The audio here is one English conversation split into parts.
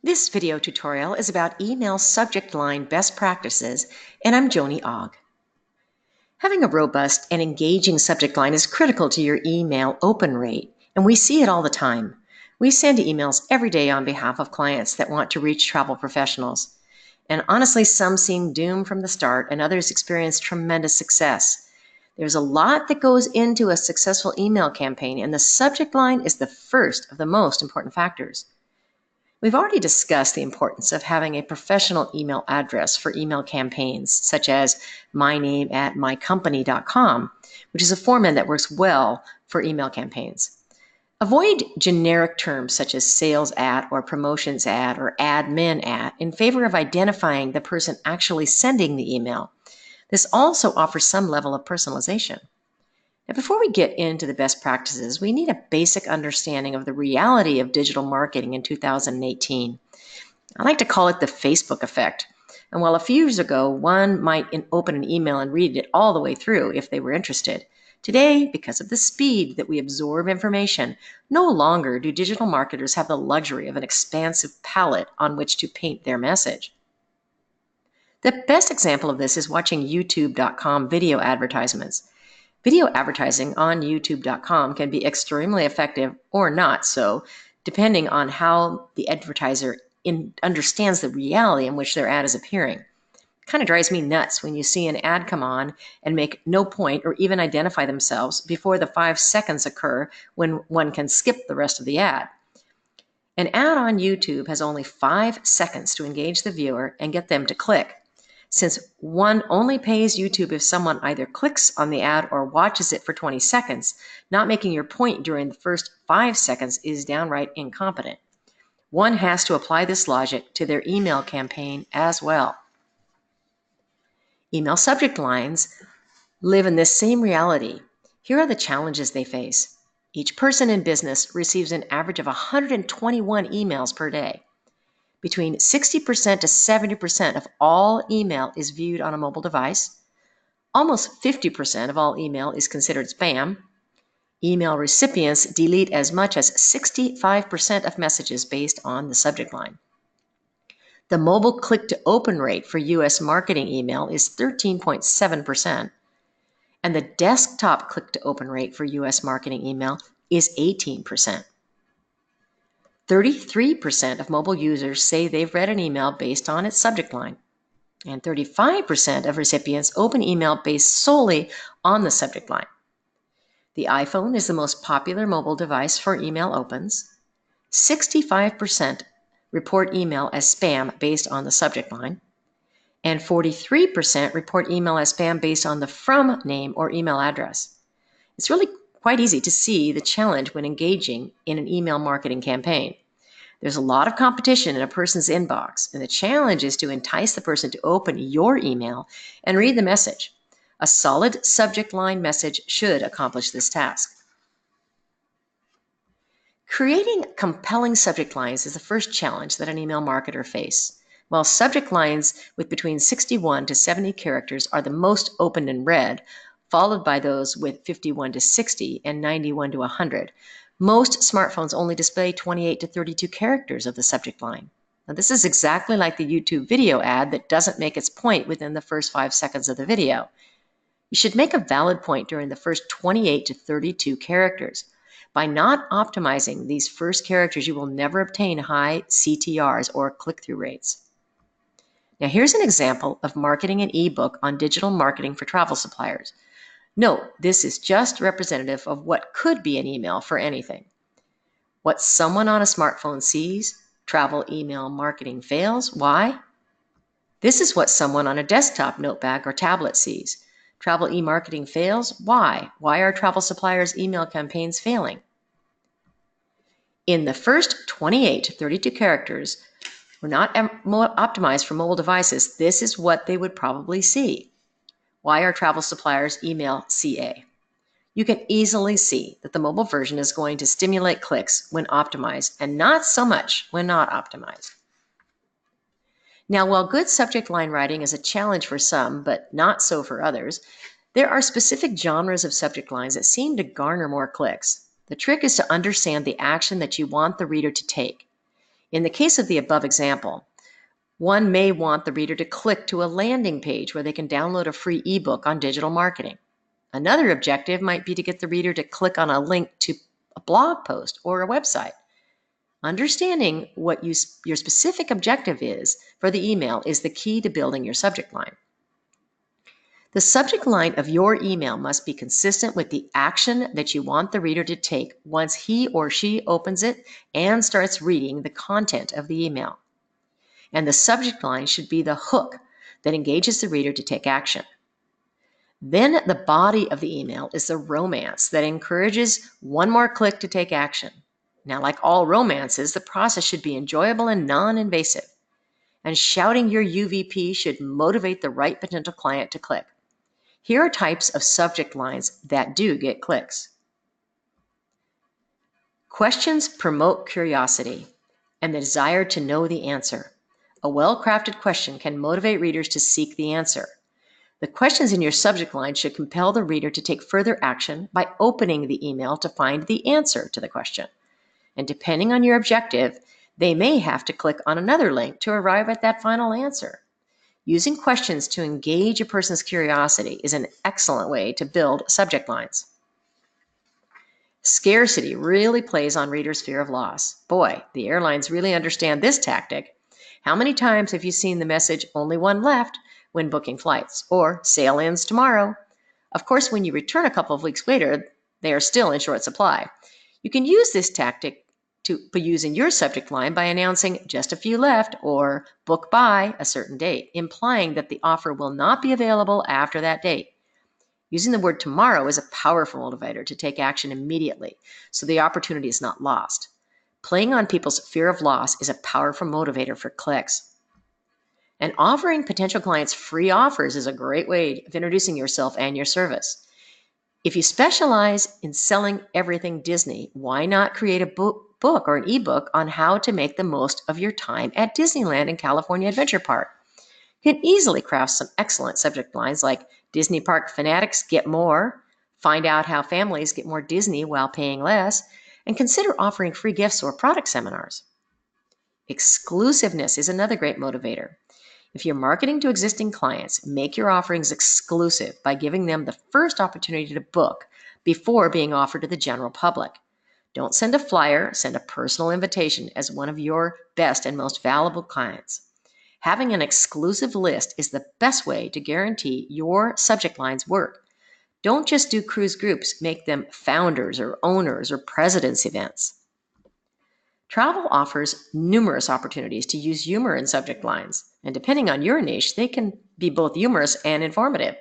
This video tutorial is about email subject line best practices, and I'm Joni Ogg. Having a robust and engaging subject line is critical to your email open rate, and we see it all the time. We send emails every day on behalf of clients that want to reach travel professionals. And honestly, some seem doomed from the start, and others experience tremendous success. There's a lot that goes into a successful email campaign, and the subject line is the first of the most important factors. We've already discussed the importance of having a professional email address for email campaigns, such as myname@mycompany.com, which is a format that works well for email campaigns. Avoid generic terms such as sales at or promotions at or admin at in favor of identifying the person actually sending the email. This also offers some level of personalization. Now, before we get into the best practices, we need a basic understanding of the reality of digital marketing in 2018. I like to call it the Facebook effect. And while a few years ago, one might open an email and read it all the way through if they were interested, today, because of the speed that we absorb information, no longer do digital marketers have the luxury of an expansive palette on which to paint their message. The best example of this is watching YouTube.com video advertisements. Video advertising on YouTube.com can be extremely effective or not so, depending on how the advertiser understands the reality in which their ad is appearing. It kind of drives me nuts when you see an ad come on and make no point or even identify themselves before the 5 seconds occur when one can skip the rest of the ad. An ad on YouTube has only 5 seconds to engage the viewer and get them to click. Since one only pays YouTube if someone either clicks on the ad or watches it for 20 seconds, not making your point during the first 5 seconds is downright incompetent. One has to apply this logic to their email campaign as well. Email subject lines live in this same reality. Here are the challenges they face. Each person in business receives an average of 121 emails per day. Between 60% to 70% of all email is viewed on a mobile device. Almost 50% of all email is considered spam. Email recipients delete as much as 65% of messages based on the subject line. The mobile click-to-open rate for U.S. marketing email is 13.7%, and the desktop click-to-open rate for U.S. marketing email is 18%. 33% of mobile users say they've read an email based on its subject line, and 35% of recipients open email based solely on the subject line. The iPhone is the most popular mobile device for email opens. 65% report email as spam based on the subject line, and 43% report email as spam based on the from name or email address. It's really quite easy to see the challenge when engaging in an email marketing campaign. There's a lot of competition in a person's inbox, and the challenge is to entice the person to open your email and read the message. A solid subject line message should accomplish this task. Creating compelling subject lines is the first challenge that an email marketer faces. While subject lines with between 61 to 70 characters are the most opened and read, followed by those with 51 to 60 and 91 to 100, most smartphones only display 28 to 32 characters of the subject line. Now, this is exactly like the YouTube video ad that doesn't make its point within the first 5 seconds of the video. You should make a valid point during the first 28 to 32 characters. By not optimizing these first characters, you will never obtain high CTRs or click-through rates. Now, here's an example of marketing an ebook on digital marketing for travel suppliers. Note, this is just representative of what could be an email for anything. What someone on a smartphone sees, travel email marketing fails. Why? This is what someone on a desktop notepad or tablet sees. Travel e-marketing fails. Why? Why are travel suppliers' email campaigns failing? In the first 28 to 32 characters, were not optimized for mobile devices, this is what they would probably see. Why are travel suppliers email CA? You can easily see that the mobile version is going to stimulate clicks when optimized and not so much when not optimized. Now, while good subject line writing is a challenge for some, but not so for others, there are specific genres of subject lines that seem to garner more clicks. The trick is to understand the action that you want the reader to take. In the case of the above example, one may want the reader to click to a landing page where they can download a free ebook on digital marketing. Another objective might be to get the reader to click on a link to a blog post or a website. Understanding what your specific objective is for the email is the key to building your subject line. The subject line of your email must be consistent with the action that you want the reader to take once he or she opens it and starts reading the content of the email. And the subject line should be the hook that engages the reader to take action. Then the body of the email is the romance that encourages one more click to take action. Now, like all romances, the process should be enjoyable and non-invasive. And shouting your UVP should motivate the right potential client to click. Here are types of subject lines that do get clicks. Questions promote curiosity and the desire to know the answer. A well-crafted question can motivate readers to seek the answer. The questions in your subject line should compel the reader to take further action by opening the email to find the answer to the question. And depending on your objective, they may have to click on another link to arrive at that final answer. Using questions to engage a person's curiosity is an excellent way to build subject lines. Scarcity really plays on readers' fear of loss. Boy, the airlines really understand this tactic. How many times have you seen the message, "Only one left," when booking flights, or "Sale ends tomorrow"? Of course, when you return a couple of weeks later, they are still in short supply. You can use this tactic to use in your subject line by announcing "just a few left" or "book by a certain date," implying that the offer will not be available after that date. Using the word "tomorrow" is a powerful motivator to take action immediately, so the opportunity is not lost. Playing on people's fear of loss is a powerful motivator for clicks. And offering potential clients free offers is a great way of introducing yourself and your service. If you specialize in selling everything Disney, why not create a book or an ebook on how to make the most of your time at Disneyland and California Adventure Park? You can easily craft some excellent subject lines like "Disney Park fanatics get more," "Find out how families get more Disney while paying less," and consider offering free gifts or product seminars. Exclusiveness is another great motivator. If you're marketing to existing clients, make your offerings exclusive by giving them the first opportunity to book before being offered to the general public. Don't send a flyer, send a personal invitation as one of your best and most valuable clients. Having an exclusive list is the best way to guarantee your subject lines work. Don't just do cruise groups, make them founders or owners or presidents events. Travel offers numerous opportunities to use humor in subject lines, and depending on your niche, they can be both humorous and informative.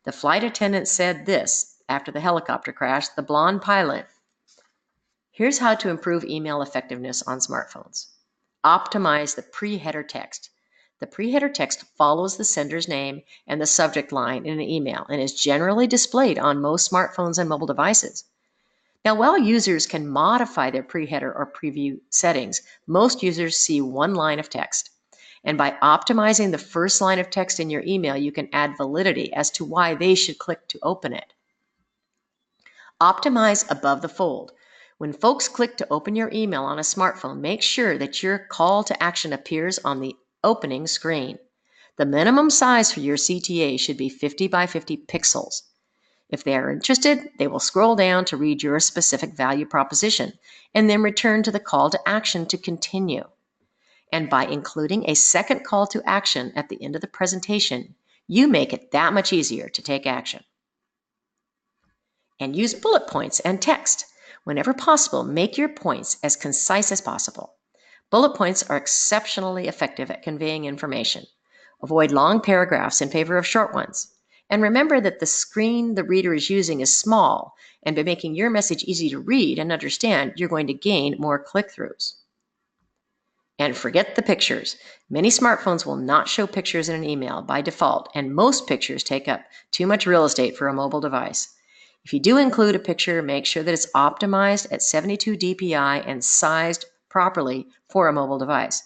The flight attendant said this after the helicopter crash, the blonde pilot. Here's how to improve email effectiveness on smartphones. Optimize the pre-header text. The pre-header text follows the sender's name and the subject line in an email and is generally displayed on most smartphones and mobile devices. Now, while users can modify their pre-header or preview settings, most users see one line of text. And by optimizing the first line of text in your email, you can add validity as to why they should click to open it. Optimize above the fold. When folks click to open your email on a smartphone, make sure that your call to action appears on the opening screen. The minimum size for your CTA should be 50 by 50 pixels. If they are interested, they will scroll down to read your specific value proposition and then return to the call to action to continue. And by including a second call to action at the end of the presentation, you make it that much easier to take action. And use bullet points and text. Whenever possible, make your points as concise as possible. Bullet points are exceptionally effective at conveying information. Avoid long paragraphs in favor of short ones. And remember that the screen the reader is using is small, and by making your message easy to read and understand, you're going to gain more click-throughs. And forget the pictures. Many smartphones will not show pictures in an email by default, and most pictures take up too much real estate for a mobile device. If you do include a picture, make sure that it's optimized at 72 dpi and sized properly for a mobile device.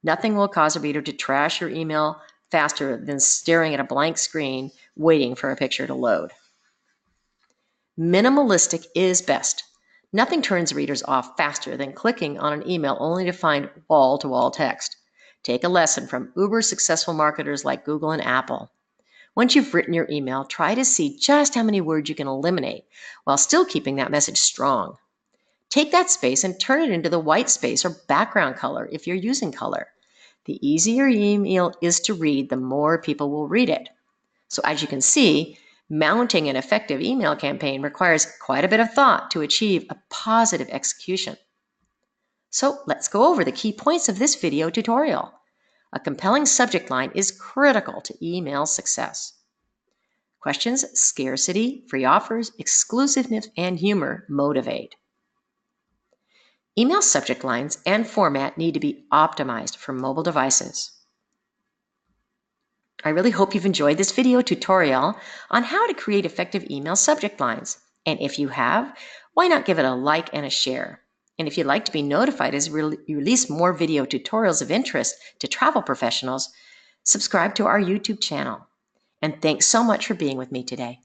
Nothing will cause a reader to trash your email faster than staring at a blank screen waiting for a picture to load. Minimalistic is best. Nothing turns readers off faster than clicking on an email only to find wall-to-wall text. Take a lesson from uber successful marketers like Google and Apple. Once you've written your email, try to see just how many words you can eliminate while still keeping that message strong. Take that space and turn it into the white space or background color if you're using color. The easier your email is to read, the more people will read it. So as you can see, mounting an effective email campaign requires quite a bit of thought to achieve a positive execution. So let's go over the key points of this video tutorial. A compelling subject line is critical to email success. Questions, scarcity, free offers, exclusiveness, and humor motivate. Email subject lines and format need to be optimized for mobile devices. I really hope you've enjoyed this video tutorial on how to create effective email subject lines. And if you have, why not give it a like and a share? And if you'd like to be notified as we release more video tutorials of interest to travel professionals, subscribe to our YouTube channel. And thanks so much for being with me today.